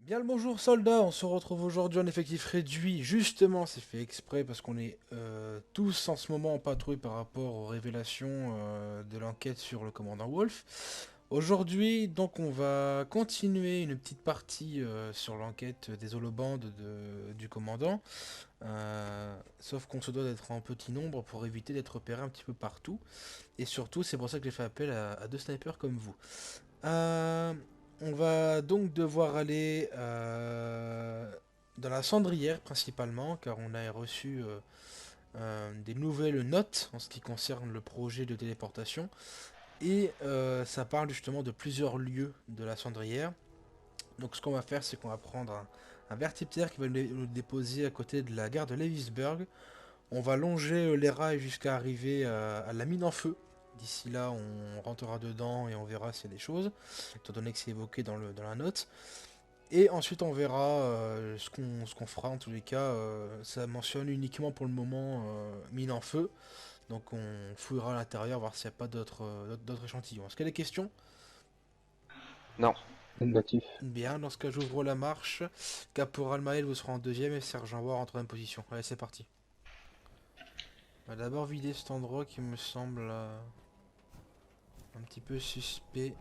Bien le bonjour soldats, on se retrouve aujourd'hui en effectif réduit. Justement, c'est fait exprès parce qu'on est tous en ce moment en patrouille par rapport aux révélations de l'enquête sur le commandant Wolf. Aujourd'hui, donc, on va continuer une petite partie sur l'enquête des holobandes du commandant. Sauf qu'on se doit d'être en petit nombre pour éviter d'être repéré un petit peu partout. Et surtout, c'est pour ça que j'ai fait appel à deux snipers comme vous. Euh, on va donc devoir aller dans la cendrière principalement, car on a reçu des nouvelles notes en ce qui concerne le projet de téléportation. Et ça parle justement de plusieurs lieux de la cendrière. Donc ce qu'on va faire, c'est qu'on va prendre un vertiptère qui va nous déposer à côté de la gare de Lewisburg. On va longer les rails jusqu'à arriver à la mine en feu. D'ici là, on rentrera dedans et on verra s'il y a des choses, étant donné que c'est évoqué dans la note. Et ensuite, on verra ce qu'on fera. En tous les cas, ça mentionne uniquement pour le moment mine en feu. Donc on fouillera à l'intérieur, voir s'il n'y a pas d'autres échantillons. Est-ce qu'il y a des questions? Non. Négatif. Bien, dans ce cas, j'ouvre la marche. Caporal Maël, vous serez en deuxième et Sergent War en troisième position. Allez, c'est parti. On va d'abord vider cet endroit qui me semble un petit peu suspect.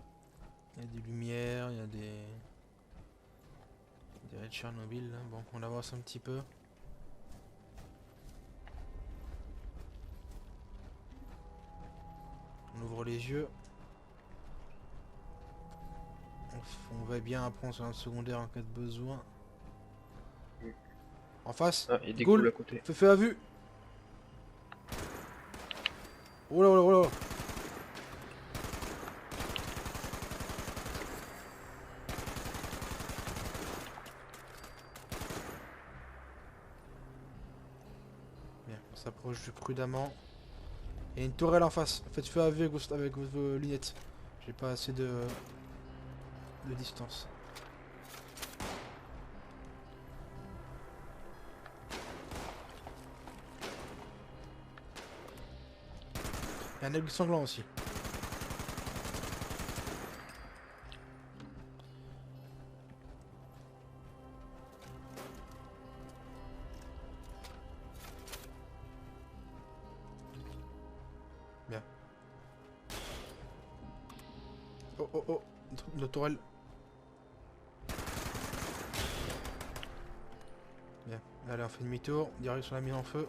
Il y a des lumières, il y a des raies de Tchernobyl. Là. Bon, on avance un petit peu. On ouvre les yeux. On va bien prendre sur un secondaire en cas de besoin. En face, Ah, et des Gaulle, ghouls à côté. feu à vue. Oh là oh là oh là. Bien, on s'approche prudemment. Il y a une tourelle en face. Faites feu à vue avec vos lunettes. J'ai pas assez de distance. Il y a un aigle sanglant aussi. Bien. Oh oh oh. La tourelle. Bien. Allez, on fait demi-tour. Direct sur la mine en feu.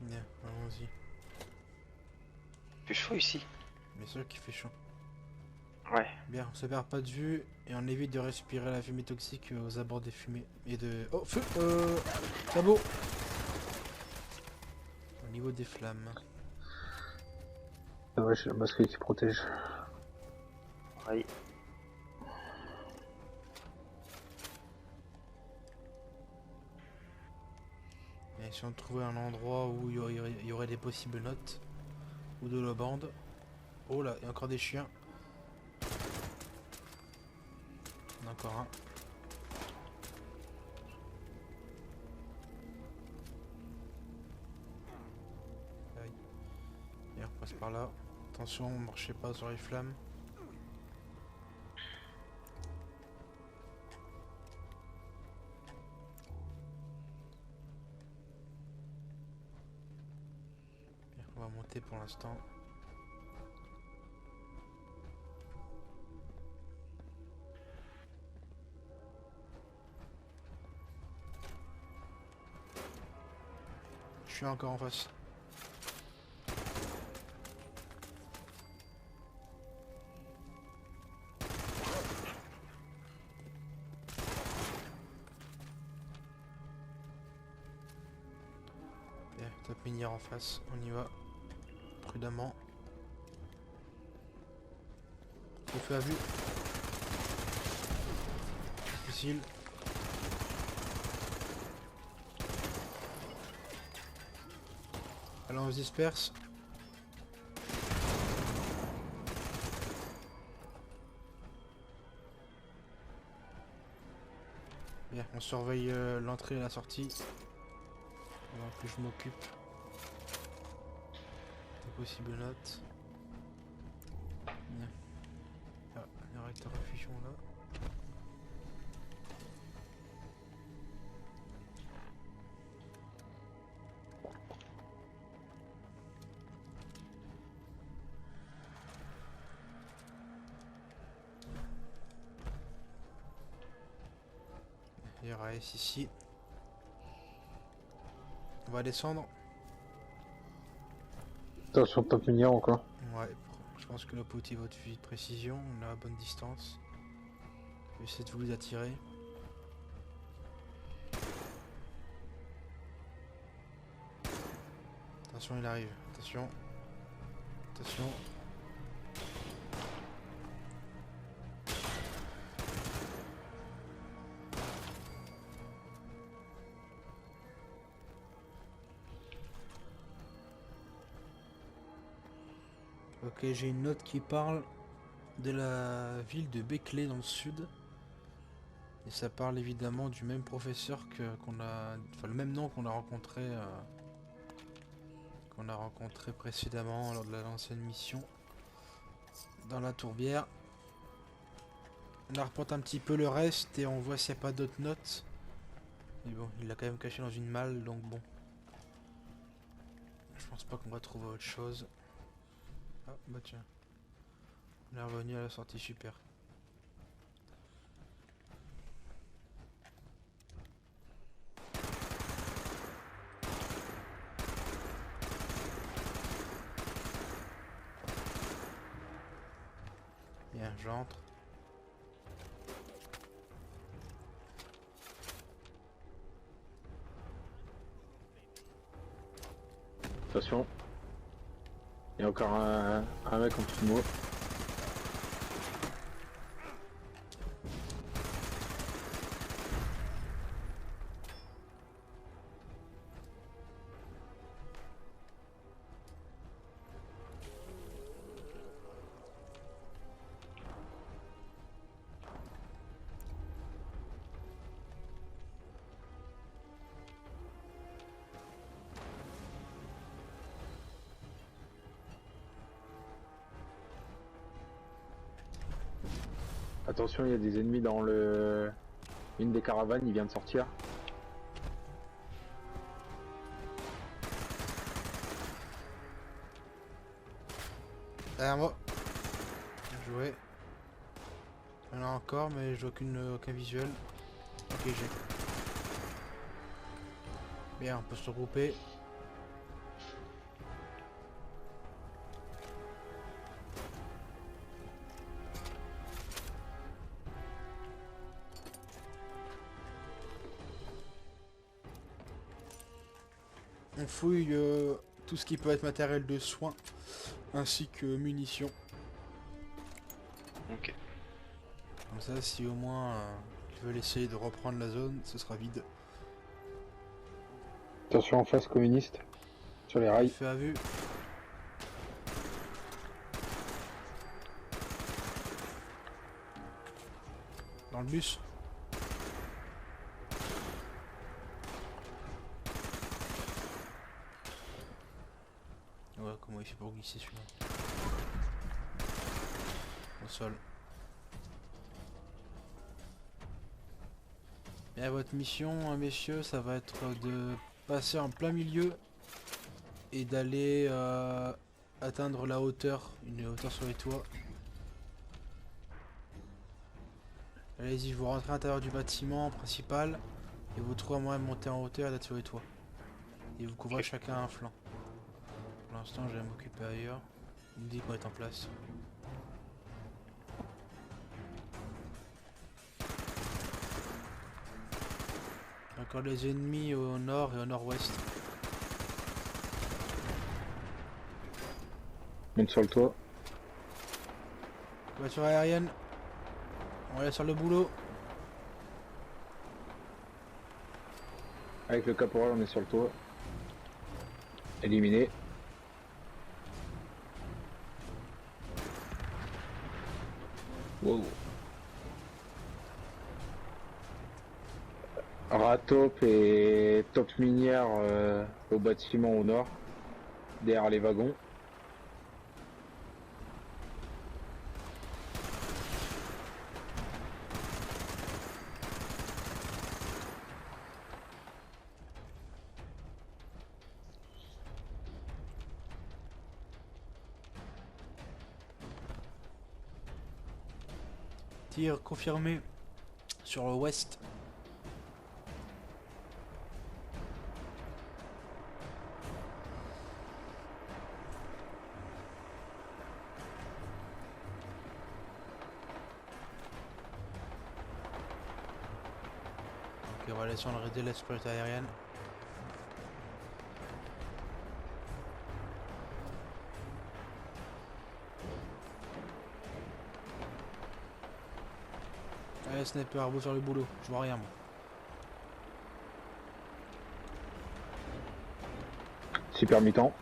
Bien, allons-y. Il fait chaud ici. Bien sûr qu'il fait chaud. Ouais. Bien, on se perd pas de vue et on évite de respirer la fumée toxique aux abords des fumées et de... Oh, feu Sabot au niveau des flammes. Ah ouais, j'ai la masque qui protège. Ouais. Et si on trouvait un endroit où il y aurait des possibles notes ou de la bande. Oh là, il y a encore des chiens. Il y en a encore un. Aïe. Et on passe par là. Attention, marchez pas sur les flammes. Bien, on va monter pour l'instant. Je suis encore en face. Bien, top minière en face. On y va. Prudemment. Le feu à vue. Difficile. Allons, on se disperse. Bien, on surveille l'entrée et la sortie. Donc que je m'occupe des possibles notes. Bien. Ah, les réacteurs à fusion là. RAS ici. On va descendre. Attention, pas punir encore. Ouais, je pense que le pot est votre fusil de précision, on est à bonne distance. Je vais essayer de vous les attirer. Attention, il arrive. Attention. Attention. Ok, j'ai une note qui parle de la ville de Beckley dans le sud. Et ça parle évidemment du même professeur qu'on a... Enfin, le même nom qu'on a rencontré précédemment lors de l'ancienne mission. Dans la tourbière. On reporte un petit peu le reste et on voit s'il n'y a pas d'autres notes. Mais bon, il l'a quand même caché dans une malle, donc bon. Je pense pas qu'on va trouver autre chose. Ah, bah tiens. On est revenu à la sortie, super. Bien, j'entre. Attention. Il y a encore un mec en dessous de moi. Attention, il y a des ennemis dans une des caravanes, il vient de sortir. Derrière moi. Bien joué. Il y en a encore, mais j'ai aucun visuel. Ok, j'ai. Bien, on peut se regrouper. On fouille tout ce qui peut être matériel de soins, ainsi que munitions. Ok. Comme ça, si au moins ils veulent essayer de reprendre la zone, ce sera vide. Attention en face, communiste. Sur les rails. Fait à vue. Dans le bus. Ouais, comment il fait pour glisser celui-là? Au sol. Bien, votre mission, messieurs, ça va être de passer en plein milieu et d'aller atteindre la hauteur, une hauteur sur les toits. Allez-y, vous rentrez à l'intérieur du bâtiment principal et vous trouvez un moyen de monter en hauteur et d'être sur les toits. Et vous couvrez chacun un flanc. Pour l'instant, je vais m'occuper ailleurs. Il me dit qu'on est en place. Encore les ennemis au nord et au nord-ouest. Monte sur le toit. Voiture aérienne. On va aller sur le boulot. Avec le caporal, on est sur le toit. Éliminé. Wow. Ratop et top minière au bâtiment au nord, derrière les wagons. Tir confirmé sur le ouest. Ok, on va aller sur le raid de l'exploit aérienne. Allez, sniper, à vous sur le boulot. Je vois rien, moi. Super mi-temps.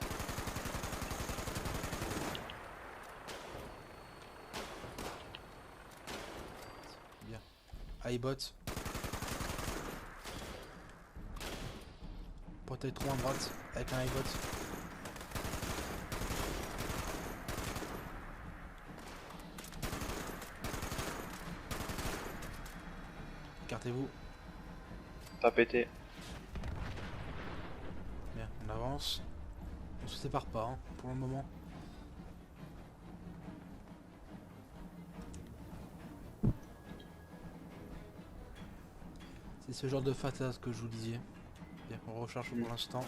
Bien. iBot. Portail 3 à droite avec un iBot. Écartez-vous. T'as pété. Bien, on avance. On se sépare pas hein, pour le moment. C'est ce genre de fatas que je vous disais. Bien, on recherche pour l'instant.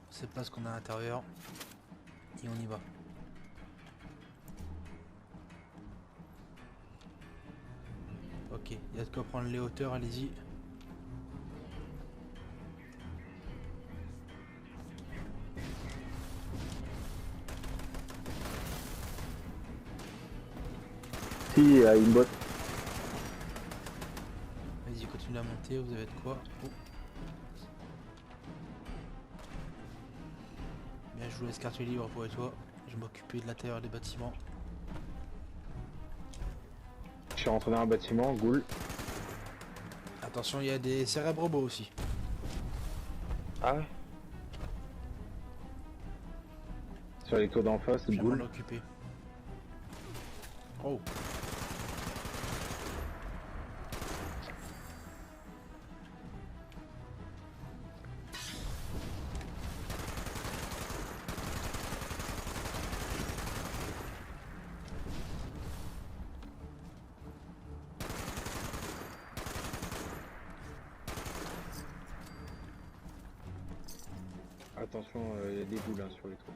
On sait pas ce qu'on a à l'intérieur. Et on y va. Ok, il y a de quoi prendre les hauteurs, allez-y. Si, à une botte. Vas-y, continuez à monter, vous avez de quoi. Oh. Bien, je vous laisse quartier libre pour et toi. Je vais m'occuper de l'intérieur des bâtiments. Je suis rentré dans un bâtiment, Ghoul. Attention, il y a des cérébrobos aussi. Ah ouais. Sur les tours d'en face, Je vais m'en Ghoul. occuper. Oh. Attention, il y a des boules hein, sur les tours.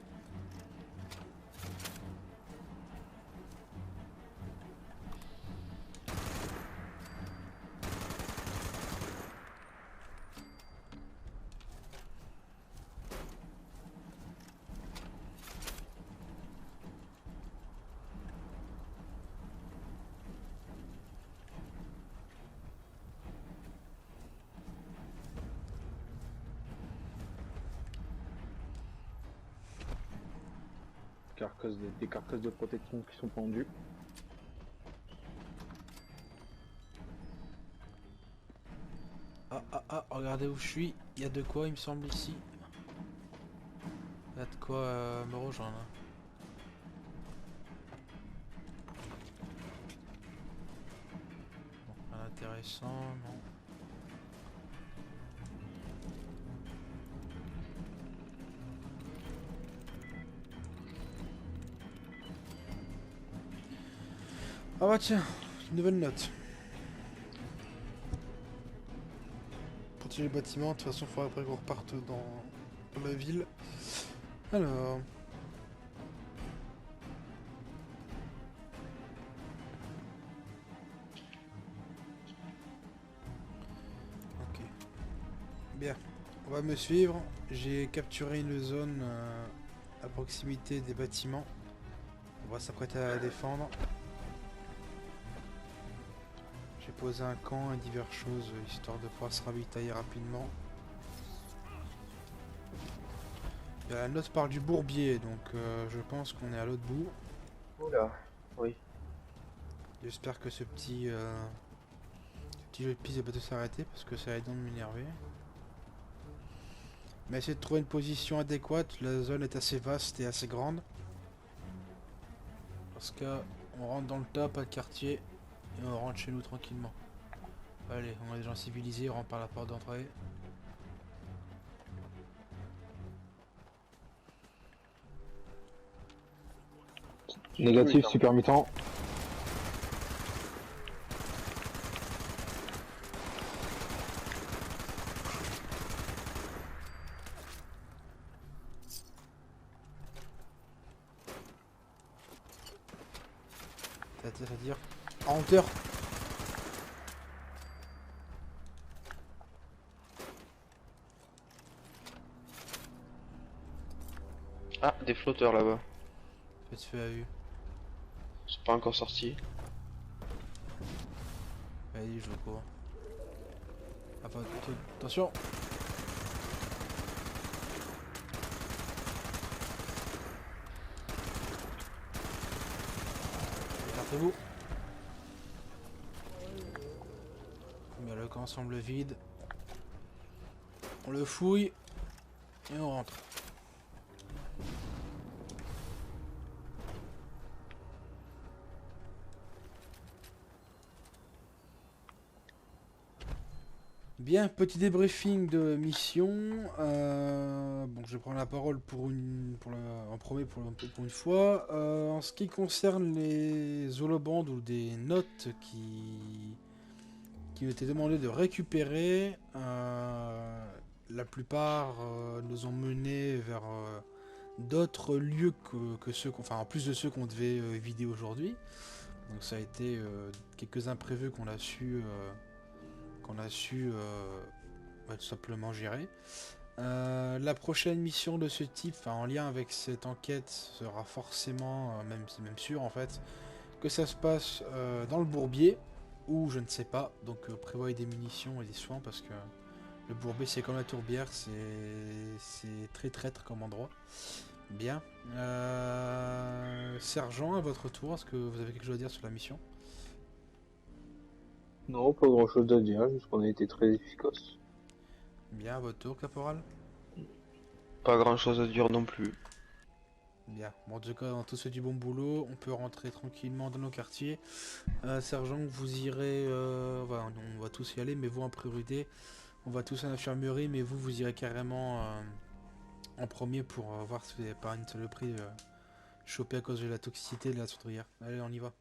Des carcasses de protection qui sont pendues. Regardez où je suis. Il y a de quoi, il me semble, ici. Il y a de quoi me rejoindre. Bon, rien d'intéressant, non. Ah bah tiens, une nouvelle note. Pour tuer les bâtiments, de toute façon, il faudrait après qu'on reparte dans la ville. Alors... Ok. Bien, on va me suivre. J'ai capturé une zone à proximité des bâtiments. On va s'apprêter à la défendre. J'ai posé un camp et diverses choses histoire de pouvoir se ravitailler rapidement. La note parle du bourbier, donc je pense qu'on est à l'autre bout. Oula. Oui. J'espère que ce petit petit jeu de piste va bientôt s'arrêter parce que ça a l'air de m'énerver. Mais essayez de trouver une position adéquate, la zone est assez vaste et assez grande. Parce que on rentre dans le tas, pas de quartier, et on rentre chez nous tranquillement. Allez, on est des gens civilisés, on rentre par la porte d'entrée. Négatif, super mi-temps. C'est-à-dire en hauteur. Ah, des flotteurs là-bas. Faites feu à vue. C'est pas encore sorti. Allez, je cours. Ah, pas, attention. Écartez-vous. Mais le camp semble vide. On le fouille. Et on rentre. Bien, petit débriefing de mission. Bon, je vais prendre la parole en premier pour une fois. En ce qui concerne les holobandes ou des notes qui ont été demandées de récupérer, la plupart nous ont menés vers d'autres lieux que ceux enfin en plus de ceux qu'on devait vider aujourd'hui. Donc ça a été quelques imprévus qu'on a su tout simplement gérer. La prochaine mission de ce type, en lien avec cette enquête, sera forcément, même c'est même sûr en fait, que ça se passe dans le bourbier, ou je ne sais pas, donc prévoyez des munitions et des soins parce que le bourbier c'est comme la tourbière, c'est très traître comme endroit. Bien. Sergent, à votre tour, est-ce que vous avez quelque chose à dire sur la mission? Non, pas grand chose à dire, juste qu'on a été très efficace. Bien, à votre tour, caporal. Pas grand chose à dire non plus. Bien. Bon, en tout cas, on a tous fait du bon boulot. On peut rentrer tranquillement dans nos quartiers. Sergent, vous irez... on va tous y aller, mais vous en priorité. On va tous à l'infirmerie, mais vous irez carrément en premier pour voir si vous n'avez pas une saloperie chopée à cause de la toxicité de la soudrière. Allez, on y va.